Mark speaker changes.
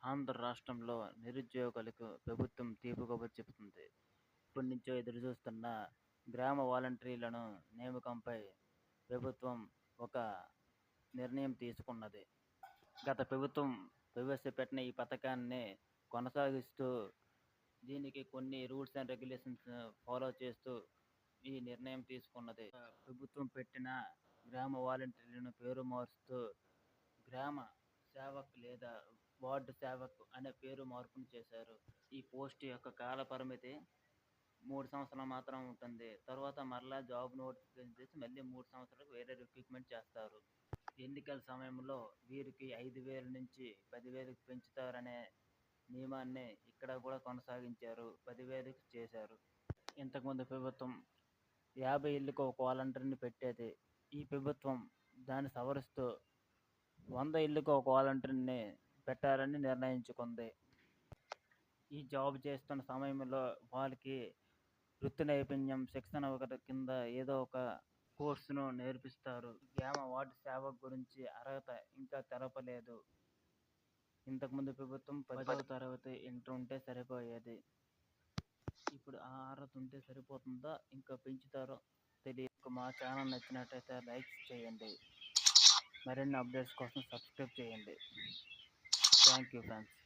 Speaker 1: ఆంధ్ర రాష్ట్రంలో నిరుద్యోగులకు ప్రభుత్వం తీపి కబురు చెబుతుంది. ఎప్పటినుంచో ఎదురుచూస్తున్న గ్రామ వాలంటీర్లను నియామకంపై ప్రభుత్వం ఒక నిర్ణయం తీసుకున్నది. గత ప్రభుత్వం ప్రవేశపెట్టిన ఈ పథకాన్ని కొనసాగిస్తూ దీనికి కొన్ని రూల్స్ అండ్ రెగ్యులేషన్స్ ఫాలో చేస్తూ ఈ నిర్ణయం తీసుకున్నది. ప్రభుత్వం పెట్టిన గ్రామ వాలంటీర్లను పేరు మారుస్తూ గ్రామ సేవక్ లేదా వార్డు సేవక్ అనే పేరు మార్పును చేశారు. ఈ పోస్ట్ యొక్క కాల పరిమితి 3 సంవత్సరాలు మాత్రం ఉంటుంది. తర్వాత మరలా జాబ్ నోటిఫికేషన్ చేసి మళ్ళీ 3 సంవత్సరాలకు వేరే రిక్రూట్మెంట్ చేస్తారు. ఎన్నికల సమయంలో వీరికి 5,000 నుంచి 10,000కి పెంచుతారనే నియమాన్ని ఇక్కడ కూడా కొనసాగించారు. 10,000కి చేశారు. ఇంతకుముందు ప్రభుత్వం 50 ఇళ్ళకు ఒక వాలంటీర్ని పెట్టేది. ఈ ప్రభుత్వం దాన్ని సవరిస్తూ 100 ఇళ్ళకు ఒక వాలంటీర్ని పెట్టాలని నిర్ణయించుకుంది. ఈ జాబ్ చేస్తున్న సమయంలో వాళ్ళకి వృత్తి నైపుణ్యం శిక్షణ కింద ఏదో ఒక కోర్సును నేర్పిస్తారు. గ్రామ వార్డు సేవ గురించి అర్హత ఇంకా తెలపలేదు. ఇంతకుముందు ప్రభుత్వం 10వ తరగతి ఇంటర్ ఉంటే సరిపోయేది. ఇప్పుడు ఆ అర్హత ఉంటే సరిపోతుందా, ఇంకా పెంచుతారో తెలియదు. మా ఛానల్ నచ్చినట్టయితే లైక్ చేయండి. మరిన్ని అప్డేట్స్ కోసం సబ్స్క్రైబ్ చేయండి. Thank you friends.